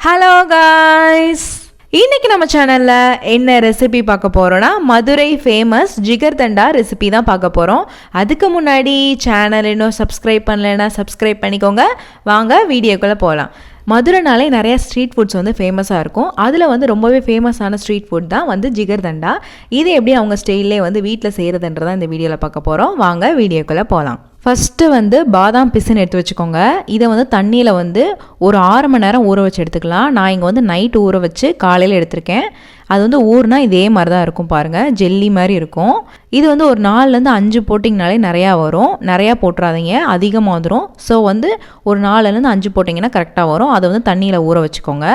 Hello guys, இன்னைக்கு நம்ம சேனல்ல என்ன ரெசிபி பார்க்க போறோம்னா மதுரை ஃபேமஸ் ஜிகர்தண்டா ரெசிபி தான் பார்க்க போறோம். அதுக்கு முன்னாடி சேனல் இன்னும் சப்ஸ்கிரைப் பண்ணலைன்னா சப்ஸ்கிரைப் பண்ணிக்கோங்க. வாங்க வீடியோக்குள்ள போகலாம். மதுரைனாலே நிறைய ஸ்ட்ரீட் ஃபுட்ஸ் வந்து ஃபேமஸாக இருக்கும். அதில் வந்து ரொம்பவே ஃபேமஸான ஸ்ட்ரீட் ஃபுட் தான் வந்து ஜிகர்தண்டா. இது எப்படி அவங்க ஸ்டைல்லே வந்து வீட்டில் செய்கிறதுன்றதான் இந்த வீடியோவில் பார்க்க போகிறோம். வாங்க வீடியோக்குள்ளே போகலாம். ஃபஸ்ட்டு வந்து பாதாம் பிசின் எடுத்து வச்சுக்கோங்க. இதை வந்து தண்ணியில் வந்து ஒரு 6 மணி நேரம் ஊற வச்சு எடுத்துக்கலாம். நான் இங்கே வந்து நைட்டு ஊற வச்சு காலையில் எடுத்திருக்கேன். அது வந்து ஊறுனா இதே மாதிரி தான் இருக்கும் பாருங்கள், ஜெல்லி மாதிரி இருக்கும். இது வந்து ஒரு 4லேருந்து 5 போட்டிங்கனாலே நிறையா வரும். நிறையா போட்டுறாதீங்க, அதிகமாக வந்துடும். ஸோ வந்து ஒரு 4லேருந்து 5 போட்டிங்கன்னா கரெக்டாக வரும். அதை வந்து தண்ணியில் ஊற வச்சுக்கோங்க.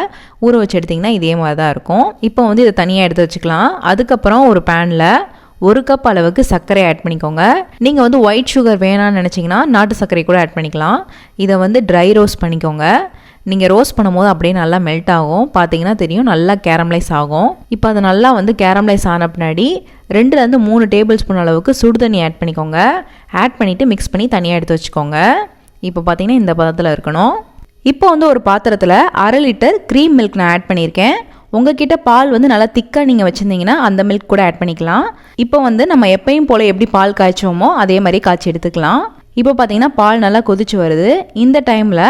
ஊற வச்சு எடுத்திங்கன்னா இதே மாதிரி தான் இருக்கும். இப்போ வந்து இதை தனியாக எடுத்து வச்சுக்கலாம். அதுக்கப்புறம் ஒரு பேனில் 1 கப் அளவுக்கு சர்க்கரை ஆட் பண்ணிக்கோங்க. நீங்கள் வந்து ஒயிட் சுகர் வேணான்னு நினச்சிங்கன்னா நாட்டு சர்க்கரை கூட ஆட் பண்ணிக்கலாம். இதை வந்து ட்ரை ரோஸ்ட் பண்ணிக்கோங்க. நீங்கள் ரோஸ்ட் பண்ணும்போது அப்படியே நல்லா மெல்ட் ஆகும். பார்த்தீங்கன்னா தெரியும், நல்லா கேரமலைஸ் ஆகும். இப்போ அது நல்லா வந்து கேரமலைஸ் ஆன பின்னாடி 2லேருந்து 3 டேபிள் ஸ்பூன் அளவுக்கு சுடு தண்ணி ஆட் பண்ணிக்கோங்க. ஆட் பண்ணிவிட்டு மிக்ஸ் பண்ணி தனியாக எடுத்து வச்சுக்கோங்க. இப்போ பார்த்தீங்கன்னா இந்த பதத்தில் இருக்கணும். இப்போ வந்து ஒரு பாத்திரத்தில் 1/2 லிட்டர் க்ரீம் மில்க் நான் ஆட் பண்ணியிருக்கேன். உங்ககிட்ட பால் வந்து நல்லா திக்காக நீங்கள் வச்சுருந்தீங்கன்னா அந்த மில்க் கூட ஆட் பண்ணிக்கலாம். இப்போ வந்து நம்ம எப்பயும் போல் எப்படி பால் காய்ச்சோமோ அதே மாதிரி காய்ச்சி எடுத்துக்கலாம். இப்போ பார்த்தீங்கன்னா பால் நல்லா கொதிச்சு வருது. இந்த டைமில்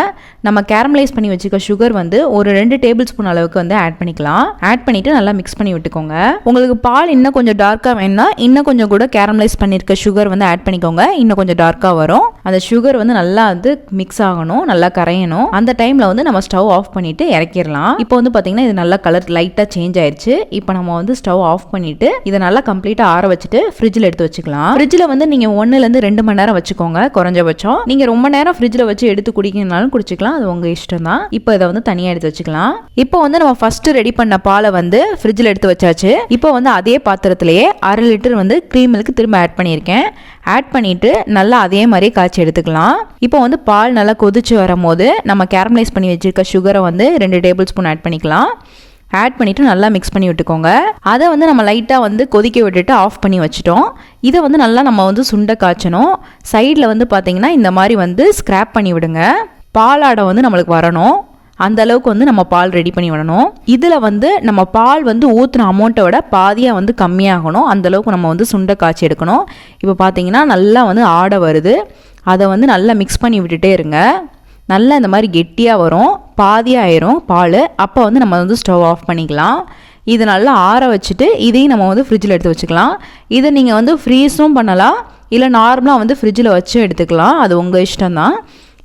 நம்ம கேரமலைஸ் பண்ணி வச்சுக்க சுகர் வந்து ஒரு 2 டேபிள் ஸ்பூன் அளவுக்கு வந்து ஆட் பண்ணிக்கலாம். ஆட் பண்ணிவிட்டு நல்லா மிக்ஸ் பண்ணி விட்டுக்கோங்க. உங்களுக்கு பால் இன்னும் கொஞ்சம் டார்க்காக வேணும்னா இன்னும் கொஞ்சம் கூட கேரமலைஸ் பண்ணியிருக்க சுகர் வந்து ஆட் பண்ணிக்கோங்க. இன்னும் கொஞ்சம் டார்க்காக வரும். அந்த சுகர் வந்து நல்லா வந்து மிக்ஸ் ஆகணும், நல்லா கரையணும். அந்த டைமில் வந்து நம்ம ஸ்டவ் ஆஃப் பண்ணிவிட்டு இறக்கிடலாம். இப்போ வந்து பார்த்தீங்கன்னா இது நல்லா கலர் லைட்டாக சேஞ்ச் ஆயிடுச்சு. இப்போ நம்ம வந்து ஸ்டவ் ஆஃப் பண்ணிவிட்டு இதை நல்லா கம்ப்ளீட்டாக ஆற வச்சுட்டு ஃப்ரிட்ஜில் எடுத்து வச்சுக்கலாம். ஃப்ரிட்ஜில் வந்து நீங்கள் 1லேருந்து 2 மணி நேரம் வச்சுக்கோங்க குறைஞ்சபட்சம். நீங்கள் ரொம்ப நேரம் ஃப்ரிட்ஜில் வச்சு எடுத்து குடிக்கணும்னாலும் குடிச்சிக்கலாம், அது உங்கள் இஷ்டம் தான். இப்போ இதை வந்து தனியாக எடுத்து வச்சுக்கலாம். இப்போ வந்து நம்ம ஃபர்ஸ்ட் ரெடி பண்ண பாலை வந்து ஃப்ரிட்ஜில் எடுத்து வச்சாச்சு. இப்போ வந்து அதே பாத்திரத்திலேயே 1/2 லிட்டர் வந்து க்ரீம் மில்க் திரும்ப ஆட் பண்ணியிருக்கேன். ஆட் பண்ணிவிட்டு நல்லா அதே மாதிரி காய்ச்சி எடுத்துக்கலாம். இப்போ வந்து பால் நல்லா கொதிச்சு வரும்போது நம்ம கேரமலைஸ் பண்ணி வச்சிருக்க சுகரை வந்து 2 டேபிள் ஸ்பூன் ஆட் பண்ணிக்கலாம். ஆட் பண்ணிவிட்டு நல்லா மிக்ஸ் பண்ணி விட்டுக்கோங்க. அதை வந்து நம்ம லைட்டாக வந்து கொதிக்க விட்டுட்டு ஆஃப் பண்ணி வச்சுட்டோம். இதை வந்து நல்லா நம்ம வந்து சுண்டை காய்ச்சணும். சைடில் வந்து பார்த்திங்கன்னா இந்த மாதிரி வந்து ஸ்க்ராப் பண்ணி விடுங்க. பாலாடை வந்து நம்மளுக்கு வரணும். அந்த அளவுக்கு வந்து நம்ம பால் ரெடி பண்ணி விடணும். இதில் வந்து நம்ம பால் வந்து ஊற்றுன அமௌண்ட்டை விட பாதியாக வந்து கம்மியாகணும். அந்தளவுக்கு நம்ம வந்து சுண்டை காய்ச்சி எடுக்கணும். இப்போ பார்த்தீங்கன்னா நல்லா வந்து ஆடை வருது. அதை வந்து நல்லா மிக்ஸ் பண்ணி விட்டுட்டே இருங்க. நல்லா இந்த மாதிரி கெட்டியாக வரும், பாதியாக ஆயிரும் பால். அப்போ வந்து நம்ம வந்து ஸ்டவ் ஆஃப் பண்ணிக்கலாம். இது நல்லா ஆற வச்சுட்டு இதையும் நம்ம வந்து ஃப்ரிட்ஜில் எடுத்து வச்சுக்கலாம். இதை நீங்கள் வந்து ஃப்ரீஸும் பண்ணலாம், இல்லை நார்மலாக வந்து ஃப்ரிட்ஜில் வச்சு எடுத்துக்கலாம், அது உங்கள் இஷ்டம் தான்.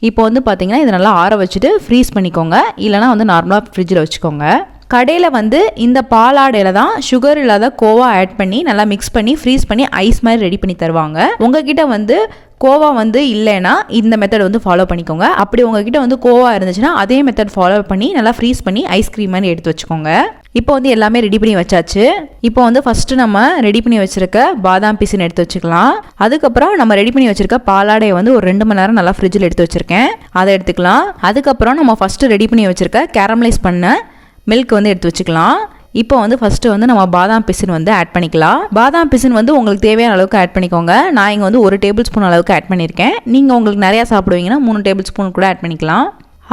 இப்போ வந்து பார்த்தீங்கன்னா இதை நல்லா ஆற வச்சுட்டு ஃப்ரீஸ் பண்ணிக்கோங்க, இல்லைனா வந்து நார்மலாக ஃப்ரிட்ஜில் வச்சுக்கோங்க. கடையில் வந்து இந்த பாலாடையில் தான் சுகர் இல்லாத கோவா ஆட் பண்ணி நல்லா மிக்ஸ் பண்ணி ஃப்ரீஸ் பண்ணி ஐஸ் மாதிரி ரெடி பண்ணி தருவாங்க. உங்ககிட்ட வந்து கோவா வந்து இல்லைன்னா இந்த மெத்தட் வந்து ஃபாலோ பண்ணிக்கோங்க. அப்படி உங்ககிட்ட வந்து கோவா இருந்துச்சுன்னா அதே மெத்தட் ஃபாலோ பண்ணி நல்லா ஃப்ரீஸ் பண்ணி ஐஸ்கிரீம் மாதிரி எடுத்து வச்சுக்கோங்க. இப்போ வந்து எல்லாமே ரெடி பண்ணி வச்சாச்சு. இப்போ வந்து ஃபஸ்ட்டு நம்ம ரெடி பண்ணி வச்சுருக்க பாதாம் பிசின் எடுத்து வச்சுக்கலாம். அதுக்கப்புறம் நம்ம ரெடி பண்ணி வச்சுருக்க பாலாடையை வந்து ஒரு 2 மணி நேரம் நல்லா ஃப்ரிட்ஜில் எடுத்து வச்சுருக்கேன், அதை எடுத்துக்கலாம். அதுக்கப்புறம் நம்ம ஃபஸ்ட்டு ரெடி பண்ணி வச்சுருக்க கேரமலைஸ் பண்ண மில்க் வந்து எடுத்து வச்சுக்கலாம். இப்போ வந்து ஃபஸ்ட்டு வந்து நம்ம பாதாம் பிசின் வந்து ஆட் பண்ணிக்கலாம். பாதாம் பிசின் வந்து உங்களுக்கு தேவையான அளவுக்கு ஆட் பண்ணிக்கோங்க. நான் இங்கே வந்து 1 டேபிள் ஸ்பூன் அளவுக்கு ஆட் பண்ணியிருக்கேன். நீங்கள் உங்களுக்கு நிறையா சாப்பிடுவீங்கன்னா 3 டேபிள் ஸ்பூன் கூட ஆட் பண்ணிக்கலாம்.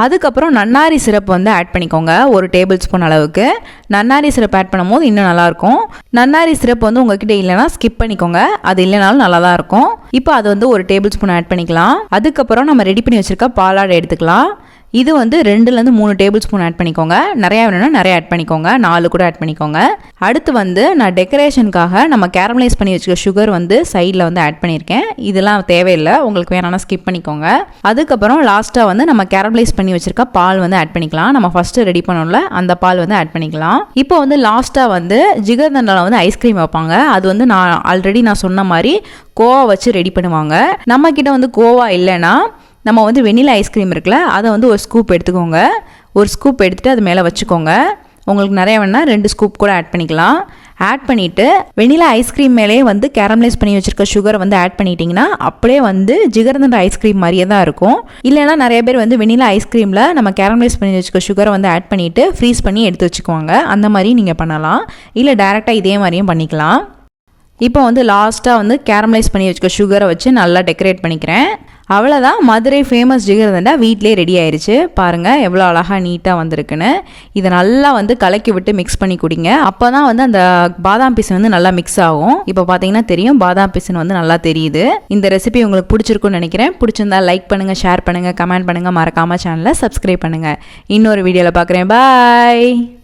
அதுக்கப்புறம் நன்னாரி சிரப் வந்து ஆட் பண்ணிக்கோங்க 1 டேபிள் ஸ்பூன் அளவுக்கு. நன்னாரி சிரப் ஆட் பண்ணும் போது இன்னும் நல்லாயிருக்கும். நன்னாரி சிரப் வந்து உங்ககிட்ட இல்லைனா ஸ்கிப் பண்ணிக்கோங்க, அது இல்லைனாலும் நல்லா தான் இருக்கும். இப்போ அது வந்து 1 டேபிள் ஸ்பூன் ஆட் பண்ணிக்கலாம். அதுக்கப்புறம் நம்ம ரெடி பண்ணி வச்சுருக்க பாலாடை எடுத்துக்கலாம். இது வந்து 2லேருந்து 3 டேபிள் ஸ்பூன் ஆட் பண்ணிக்கோங்க. நிறையா வேணும்னா நிறைய ஆட் பண்ணிக்கோங்க, 4 கூட ஆட் பண்ணிக்கோங்க. அடுத்து வந்து நான் டெக்கரேஷனுக்காக நம்ம கேரமலைஸ் பண்ணி வச்சுக்க சுகர் வந்து சைடில் வந்து ஆட் பண்ணியிருக்கேன். இதெல்லாம் தேவையில்லை, உங்களுக்கு வேணாம்னா ஸ்கிப் பண்ணிக்கோங்க. அதுக்கப்புறம் லாஸ்ட்டாக வந்து நம்ம கேரமலைஸ் பண்ணி வச்சுருக்க பால் வந்து ஆட் பண்ணிக்கலாம். நம்ம ஃபஸ்ட்டு ரெடி பண்ணோம்ல அந்த பால் வந்து ஆட் பண்ணிக்கலாம். இப்போ வந்து லாஸ்ட்டாக வந்து ஜிகர்தண்டாவில் வந்து ஐஸ்கிரீம் வைப்பாங்க. அது வந்து நான் ஆல்ரெடி சொன்ன மாதிரி கோவா வச்சு ரெடி பண்ணுவாங்க. நம்மக்கிட்ட வந்து கோவா இல்லைன்னா நம்ம வந்து வெனிலா ஐஸ்கிரீம் இருக்குல்ல, அதை வந்து ஒரு ஸ்கூப் எடுத்துக்கோங்க. ஒரு ஸ்கூப் எடுத்துகிட்டு அது மேலே வச்சுக்கோங்க. உங்களுக்கு நிறைய வேணா 2 ஸ்கூப் கூட ஆட் பண்ணிக்கலாம். ஆட் பண்ணிவிட்டு வெனிலா ஐஸ்கிரீம் மேலே வந்து கேரமலைஸ் பண்ணி வச்சுருக்க சுகரை வந்து ஆட் பண்ணிட்டீங்கன்னா அப்படியே வந்து ஜிகர்தண்டா ஐஸ்கிரீம் மாதிரியே தான் இருக்கும். இல்லைனா நிறைய பேர் வந்து வெனிலா ஐஸ்கிரீமில் நம்ம கேரமலைஸ் பண்ணி வச்சுருக்க சுகரை வந்து ஆட் பண்ணிவிட்டு ஃப்ரீஸ் பண்ணி எடுத்து வச்சுக்குவாங்க. அந்த மாதிரி நீங்கள் பண்ணலாம், இல்லை டேரெக்டாக இதே மாதிரியும் பண்ணிக்கலாம். இப்போ வந்து லாஸ்ட்டாக வந்து கேரமலைஸ் பண்ணி வச்சுக்க சுகரை வச்சு நல்லா டெக்கரேட் பண்ணிக்கிறேன். அவ்வளோதான், மதுரை ஃபேமஸ் ஜிகர்தண்டா வீட்டிலே ரெடி ஆயிடுச்சு. பாருங்கள் எவ்வளோ அழகாக நீட்டாக வந்திருக்குன்னு. இதை நல்லா வந்து கலக்கி விட்டு மிக்ஸ் பண்ணி குடிங்க. அப்போ தான் வந்து அந்த பாதாம் பீஸ் வந்து நல்லா மிக்ஸ் ஆகும். இப்போ பார்த்தீங்கன்னா தெரியும், பாதாம் பீஸ்னு வந்து நல்லா தெரியுது. இந்த ரெசிபி உங்களுக்கு பிடிச்சிருக்குன்னு நினைக்கிறேன். பிடிச்சிருந்தா லைக் பண்ணுங்கள், ஷேர் பண்ணுங்கள், கமெண்ட் பண்ணுங்கள், மறக்காமல் சேனலை சப்ஸ்கிரைப் பண்ணுங்கள். இன்னொரு வீடியோவில் பார்க்குறேன். பாய்.